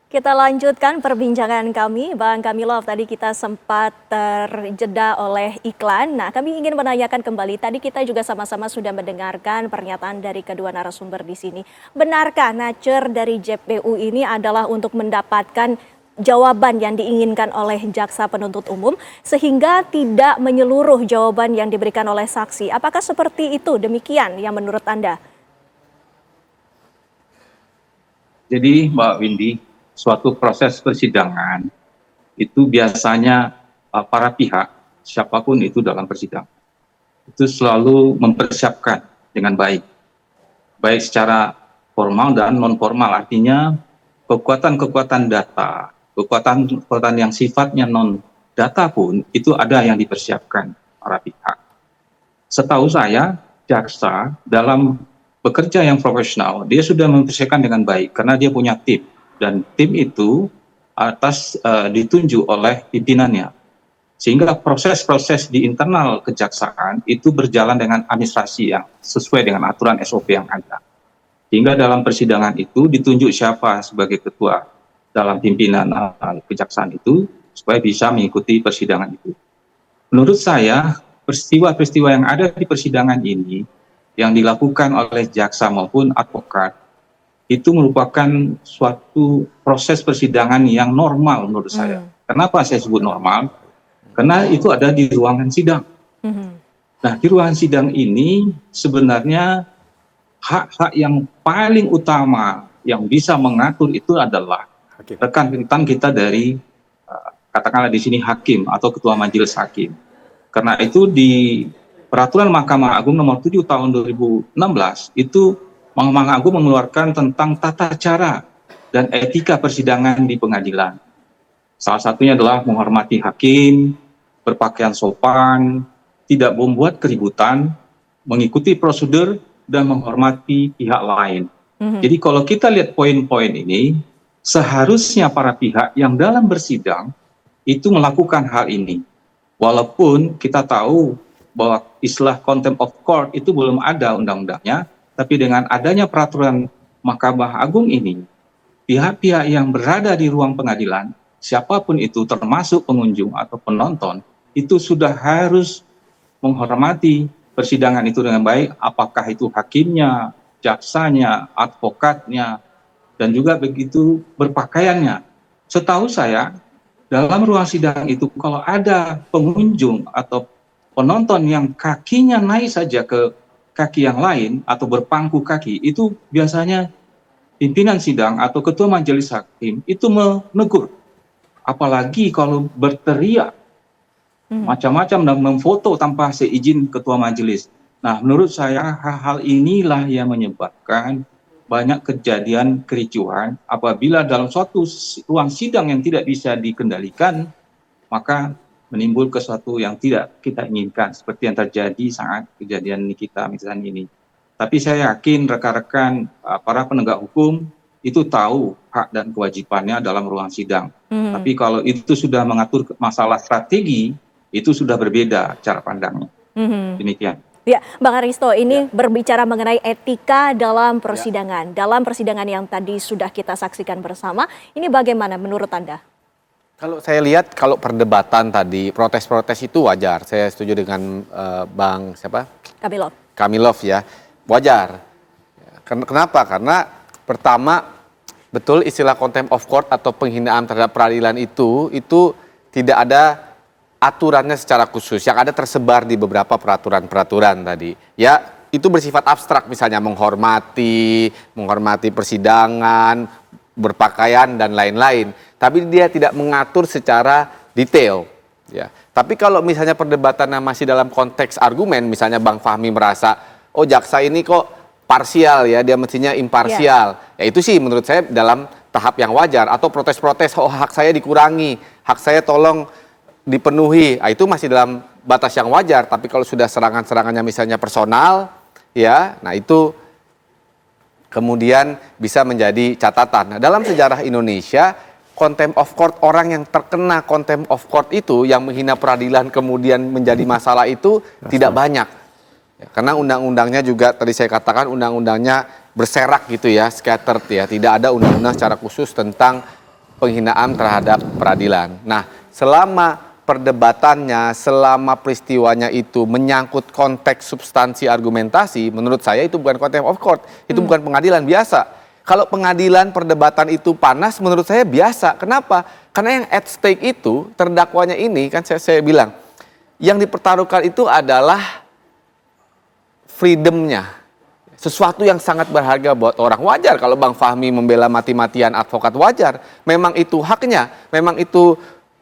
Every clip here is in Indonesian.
Kita lanjutkan perbincangan kami, Bang Kamilov. Tadi kita sempat terjeda oleh iklan. Nah, kami ingin menanyakan kembali. Tadi kita juga sama-sama sudah mendengarkan pernyataan dari kedua narasumber di sini. Benarkah nature dari JPU ini adalah untuk mendapatkan jawaban yang diinginkan oleh jaksa penuntut umum sehingga tidak menyeluruh jawaban yang diberikan oleh saksi? Apakah seperti itu? Demikian yang menurut Anda? Jadi Mbak Windy, suatu proses persidangan itu biasanya para pihak, siapapun itu dalam persidangan, itu selalu mempersiapkan dengan baik. Baik secara formal dan non-formal, artinya kekuatan-kekuatan data, kekuatan-kekuatan yang sifatnya non-data pun itu ada yang dipersiapkan para pihak. Setahu saya, jaksa dalam bekerja yang profesional, dia sudah mempersiapkan dengan baik karena dia punya tim. Dan tim itu ditunjuk oleh pimpinannya. Sehingga proses-proses di internal kejaksaan itu berjalan dengan administrasi yang sesuai dengan aturan SOP yang ada. Hingga dalam persidangan itu ditunjuk siapa sebagai ketua dalam pimpinan kejaksaan itu supaya bisa mengikuti persidangan itu. Menurut saya, peristiwa-peristiwa yang ada di persidangan ini yang dilakukan oleh jaksa maupun advokat itu merupakan suatu proses persidangan yang normal menurut saya. Kenapa saya sebut normal? Karena itu ada di ruangan sidang. Nah, di ruangan sidang ini sebenarnya hak-hak yang paling utama yang bisa mengatur itu adalah rekan-rekan kita dari katakanlah di sini hakim atau ketua majelis hakim. Karena itu di Peraturan Mahkamah Agung nomor 7 tahun 2016 itu Mahkamah Agung mengeluarkan tentang tata cara dan etika persidangan di pengadilan. Salah satunya adalah menghormati hakim, berpakaian sopan, tidak membuat keributan, mengikuti prosedur, dan menghormati pihak lain. Jadi kalau kita lihat poin-poin ini, seharusnya para pihak yang dalam bersidang itu melakukan hal ini. Walaupun kita tahu bahwa istilah contempt of court itu belum ada undang-undangnya, tapi dengan adanya peraturan Mahkamah Agung ini, pihak-pihak yang berada di ruang pengadilan, siapapun itu termasuk pengunjung atau penonton, itu sudah harus menghormati persidangan itu dengan baik, apakah itu hakimnya, jaksanya, advokatnya, dan juga begitu berpakaiannya. Setahu saya, dalam ruang sidang itu kalau ada pengunjung atau penonton yang kakinya naik saja ke kaki yang lain atau berpangku kaki, itu biasanya pimpinan sidang atau ketua majelis hakim itu menegur. Apalagi kalau berteriak macam-macam dan memfoto tanpa seizin ketua majelis. Nah, menurut saya hal-hal inilah yang menyebabkan banyak kejadian kericuhan apabila dalam suatu ruang sidang yang tidak bisa dikendalikan, maka menimbulkan sesuatu yang tidak kita inginkan, seperti yang terjadi saat kejadian Nikita Mirzani ini. Tapi saya yakin rekan-rekan para penegak hukum itu tahu hak dan kewajibannya dalam ruang sidang. Tapi kalau itu sudah mengatur masalah strategi, itu sudah berbeda cara pandangnya. Demikian. Ya, Bang Aristo, ini berbicara mengenai etika dalam persidangan. Dalam persidangan yang tadi sudah kita saksikan bersama, ini bagaimana menurut Anda? Kalau saya lihat, kalau perdebatan tadi, protes-protes itu wajar. Saya setuju dengan Bang siapa? Kamilov ya, wajar. Kenapa? Karena pertama, betul istilah contempt of court atau penghinaan terhadap peradilan itu tidak ada aturannya secara khusus. Yang ada tersebar di beberapa peraturan-peraturan tadi. Ya, itu bersifat abstrak, misalnya menghormati persidangan, berpakaian dan lain-lain. Tapi dia tidak mengatur secara detail. Ya. Tapi kalau misalnya perdebatannya masih dalam konteks argumen, misalnya Bang Fahmi merasa, oh jaksa ini kok parsial ya, dia mestinya imparsial. Ya itu sih menurut saya dalam tahap yang wajar. Atau protes-protes, oh hak saya dikurangi, hak saya tolong dipenuhi. Nah, itu masih dalam batas yang wajar. Tapi kalau sudah serangan-serangannya misalnya personal, ya, nah itu kemudian bisa menjadi catatan. Nah, dalam sejarah Indonesia, contempt of court, orang yang terkena contempt of court itu, yang menghina peradilan kemudian menjadi masalah itu tidak banyak. Ya, karena undang-undangnya juga tadi saya katakan undang-undangnya berserak gitu ya, scattered ya. Tidak ada undang-undang secara khusus tentang penghinaan terhadap peradilan. Nah, selama perdebatannya, selama peristiwanya itu menyangkut konteks substansi argumentasi, menurut saya itu bukan contempt of court, itu bukan pengadilan biasa. Kalau pengadilan perdebatan itu panas, menurut saya biasa. Kenapa? Karena yang at stake itu, terdakwanya ini, kan saya bilang, yang dipertaruhkan itu adalah freedom-nya. Sesuatu yang sangat berharga buat orang. Wajar kalau Bang Fahmi membela mati-matian advokat, wajar. Memang itu haknya, memang itu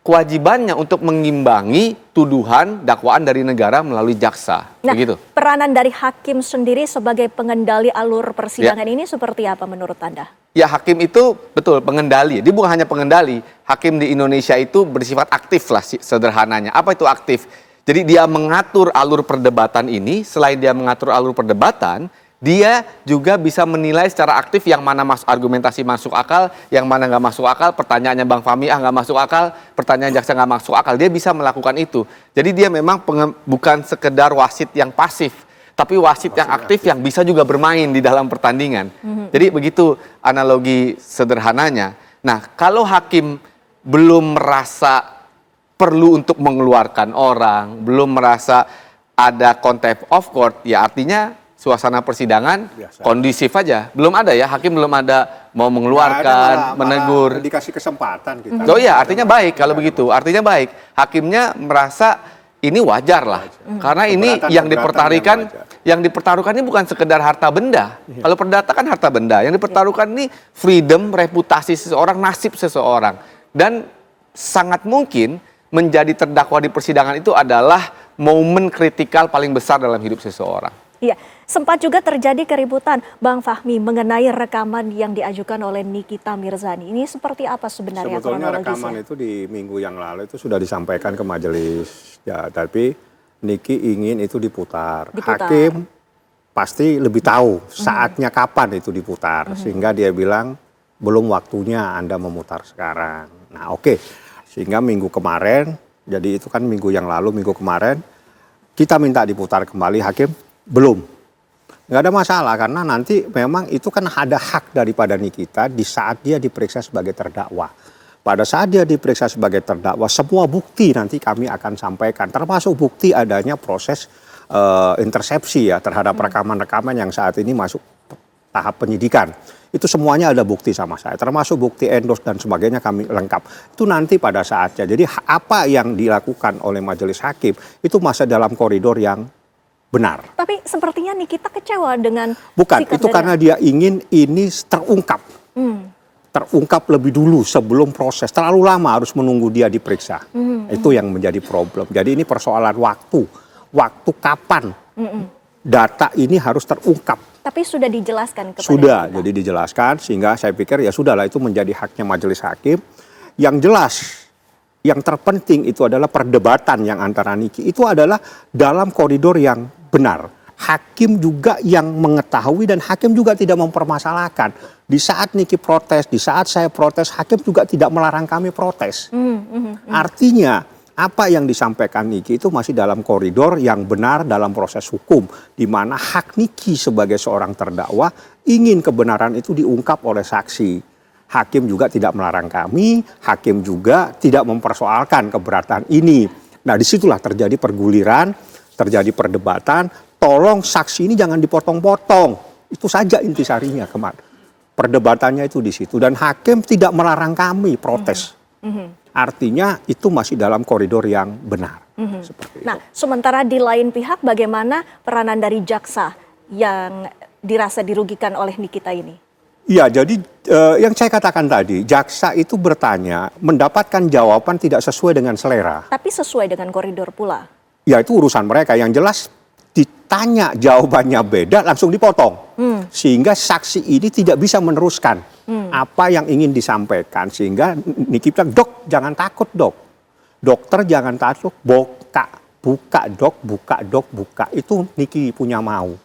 kewajibannya untuk mengimbangi tuduhan dakwaan dari negara melalui jaksa. Nah, begitu. Peranan dari hakim sendiri sebagai pengendali alur persidangan ini seperti apa menurut Anda? Ya, hakim itu betul pengendali. Dia bukan hanya pengendali. Hakim di Indonesia itu bersifat aktif lah sederhananya. Apa itu aktif? Jadi dia mengatur alur perdebatan ini. Selain dia mengatur alur perdebatan, dia juga bisa menilai secara aktif yang mana argumentasi masuk akal, yang mana nggak masuk akal. Pertanyaannya Bang Fahmi nggak masuk akal, pertanyaan jaksa nggak masuk akal. Dia bisa melakukan itu. Jadi dia memang bukan sekedar wasit yang pasif, tapi wasit yang aktif yang bisa juga bermain di dalam pertandingan. Jadi begitu analogi sederhananya. Nah, kalau hakim belum merasa perlu untuk mengeluarkan orang, belum merasa ada contempt of court, ya artinya suasana persidangan biasa, kondisif aja. Belum ada ya, hakim belum ada mau mengeluarkan, menegur. Dikasih kesempatan kita. Oh iya, artinya baik kalau begitu. Artinya baik. Hakimnya merasa ini wajar lah. Karena ini yang dipertaruhkan ini bukan sekedar harta benda. Kalau perdata kan harta benda. Yang dipertaruhkan ini freedom, reputasi seseorang, nasib seseorang. Dan sangat mungkin menjadi terdakwa di persidangan itu adalah momen kritikal paling besar dalam hidup seseorang. Iya, sempat juga terjadi keributan Bang Fahmi mengenai rekaman yang diajukan oleh Nikita Mirzani. Ini seperti apa sebenarnya sebetulnya kronologisnya? Rekaman itu di minggu yang lalu itu sudah disampaikan ke majelis. Ya, tapi Niki ingin itu diputar. Hakim pasti lebih tahu saatnya kapan itu diputar. Sehingga dia bilang belum waktunya Anda memutar sekarang. Nah, oke. Sehingga minggu kemarin, jadi itu kan minggu yang lalu, minggu kemarin kita minta diputar kembali, hakim belum. Nggak ada masalah karena nanti memang itu kan ada hak daripada Nikita di saat dia diperiksa sebagai terdakwa. Pada saat dia diperiksa sebagai terdakwa, semua bukti nanti kami akan sampaikan. Termasuk bukti adanya proses intersepsi ya terhadap rekaman-rekaman yang saat ini masuk tahap penyidikan. Itu semuanya ada bukti sama saya. Termasuk bukti endorse dan sebagainya kami lengkap. Itu nanti pada saatnya. Jadi apa yang dilakukan oleh majelis hakim itu masih dalam koridor yang benar. Tapi sepertinya Nikita kecewa dengan bukan, itu karena dia ingin ini terungkap. Terungkap lebih dulu sebelum proses. Terlalu lama harus menunggu dia diperiksa. Itu yang menjadi problem. Jadi ini persoalan waktu. Waktu kapan data ini harus terungkap. Tapi sudah dijelaskan kepada Sudah, kita. jadi dijelaskan sehingga saya pikir ya sudahlah itu menjadi haknya majelis hakim. Yang jelas, yang terpenting itu adalah perdebatan yang antara Niki. Itu adalah dalam koridor yang benar. Hakim juga yang mengetahui dan hakim juga tidak mempermasalahkan. Di saat Niki protes, di saat saya protes, hakim juga tidak melarang kami protes. Artinya apa yang disampaikan Niki itu masih dalam koridor yang benar dalam proses hukum. Di mana hak Niki sebagai seorang terdakwa ingin kebenaran itu diungkap oleh saksi. Hakim juga tidak melarang kami, hakim juga tidak mempersoalkan keberatan ini. Nah disitulah terjadi perguliran, terjadi perdebatan, tolong saksi ini jangan dipotong-potong. Itu saja intisarinya kemarin. Perdebatannya itu di situ dan hakim tidak melarang kami protes. Artinya itu masih dalam koridor yang benar. Seperti Nah, itu. sementara di lain pihak bagaimana peranan dari jaksa yang dirasa dirugikan oleh Nikita ini? Ya, jadi yang saya katakan tadi, jaksa itu bertanya, mendapatkan jawaban tidak sesuai dengan selera. Tapi sesuai dengan koridor pula. Ya itu urusan mereka, yang jelas ditanya jawabannya beda langsung dipotong. Sehingga saksi ini tidak bisa meneruskan apa yang ingin disampaikan. Sehingga Niki bilang, dok jangan takut dok. Dokter jangan takut, buka dok, buka. Itu Niki punya mau.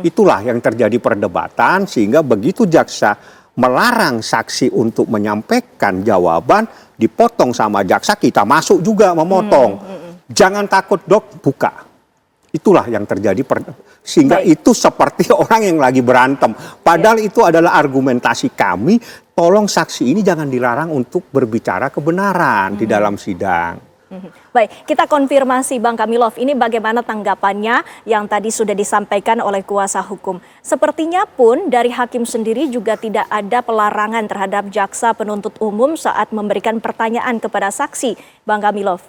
Itulah yang terjadi perdebatan sehingga begitu jaksa melarang saksi untuk menyampaikan jawaban, dipotong sama jaksa, kita masuk juga memotong. Jangan takut dok, buka. Itulah yang terjadi sehingga Baik. itu seperti orang yang lagi berantem. Padahal itu adalah argumentasi kami, tolong saksi ini jangan dilarang untuk berbicara kebenaran di dalam sidang. Baik, kita konfirmasi Bang Kamilov, ini bagaimana tanggapannya yang tadi sudah disampaikan oleh kuasa hukum. Sepertinya pun dari hakim sendiri juga tidak ada pelarangan terhadap jaksa penuntut umum saat memberikan pertanyaan kepada saksi, Bang Kamilov.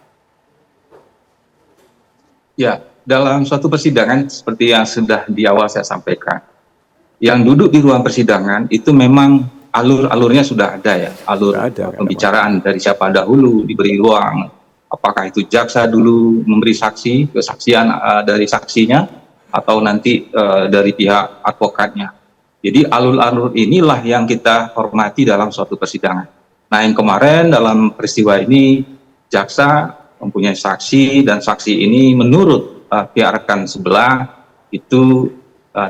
Ya, dalam suatu persidangan seperti yang sudah di awal saya sampaikan, yang duduk di ruang persidangan itu memang alur-alurnya sudah ada ya, alur pembicaraan dari siapa dahulu diberi ruang, apakah itu jaksa dulu memberi saksi, kesaksian dari saksinya, atau nanti dari pihak advokatnya. Jadi alur-alur inilah yang kita hormati dalam suatu persidangan. Nah, yang kemarin dalam peristiwa ini jaksa mempunyai saksi dan saksi ini menurut pihak rekan sebelah itu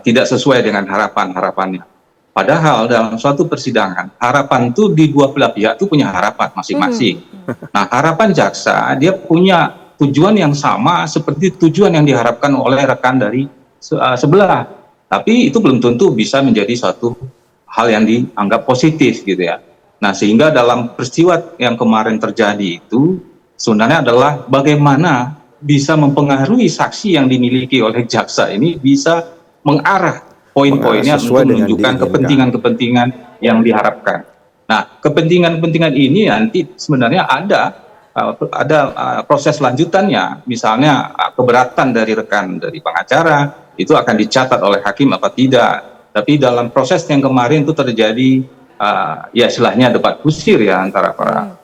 tidak sesuai dengan harapannya. Padahal dalam suatu persidangan harapan itu di dua belah pihak itu punya harapan masing-masing. Nah, harapan jaksa dia punya tujuan yang sama seperti tujuan yang diharapkan oleh rekan dari sebelah. Tapi itu belum tentu bisa menjadi suatu hal yang dianggap positif gitu ya. Nah, sehingga dalam peristiwa yang kemarin terjadi itu sebenarnya adalah bagaimana bisa mempengaruhi saksi yang dimiliki oleh jaksa ini bisa mengarah poin-poinnya untuk menunjukkan kepentingan-kepentingan yang diharapkan. Nah, kepentingan-kepentingan ini nanti sebenarnya ada proses lanjutannya, misalnya keberatan dari rekan dari pengacara itu akan dicatat oleh hakim apa tidak. Tapi dalam proses yang kemarin itu terjadi ya istilahnya debat kusir ya antara para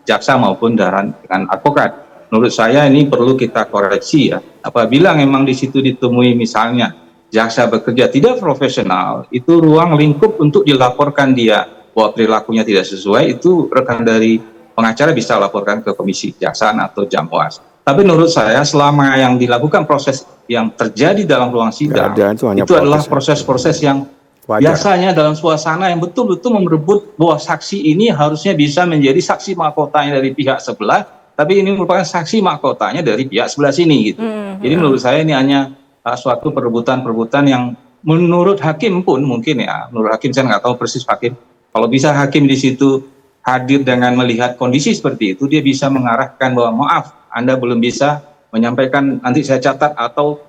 jaksa maupun dengan advokat. Menurut saya ini perlu kita koreksi ya. Apabila memang di situ ditemui misalnya jaksa bekerja tidak profesional, itu ruang lingkup untuk dilaporkan dia bahwa perilakunya tidak sesuai, itu rekan dari pengacara bisa laporkan ke komisi kejaksaan atau Jamwas. Tapi menurut saya selama yang dilakukan proses yang terjadi dalam ruang sidang itu adalah proses-proses yang biasanya dalam suasana yang betul-betul merebut bahwa saksi ini harusnya bisa menjadi saksi mahkotanya dari pihak sebelah, tapi ini merupakan saksi mahkotanya dari pihak sebelah sini gitu. Jadi menurut saya ini hanya suatu perebutan yang menurut hakim pun mungkin ya, menurut hakim saya nggak tahu persis hakim. Kalau bisa hakim di situ hadir dengan melihat kondisi seperti itu, dia bisa mengarahkan bahwa maaf, Anda belum bisa menyampaikan, nanti saya catat atau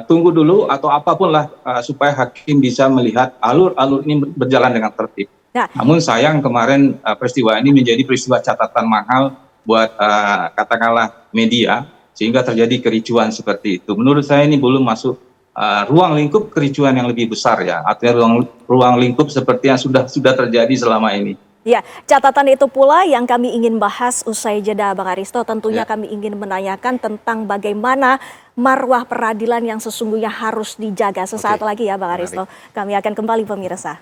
tunggu dulu atau apapun lah supaya hakim bisa melihat alur-alur ini berjalan dengan tertib. Nah, namun sayang kemarin peristiwa ini menjadi peristiwa catatan mahal buat katakanlah media sehingga terjadi kericuan seperti itu. Menurut saya ini belum masuk ruang lingkup kericuan yang lebih besar ya, artinya ruang lingkup seperti yang sudah terjadi selama ini. Ya, catatan itu pula yang kami ingin bahas usai jeda Bang Aristo. Tentunya kami ingin menanyakan tentang bagaimana marwah peradilan yang sesungguhnya harus dijaga. Sesaat lagi ya Bang Aristo. Kami akan kembali pemirsa.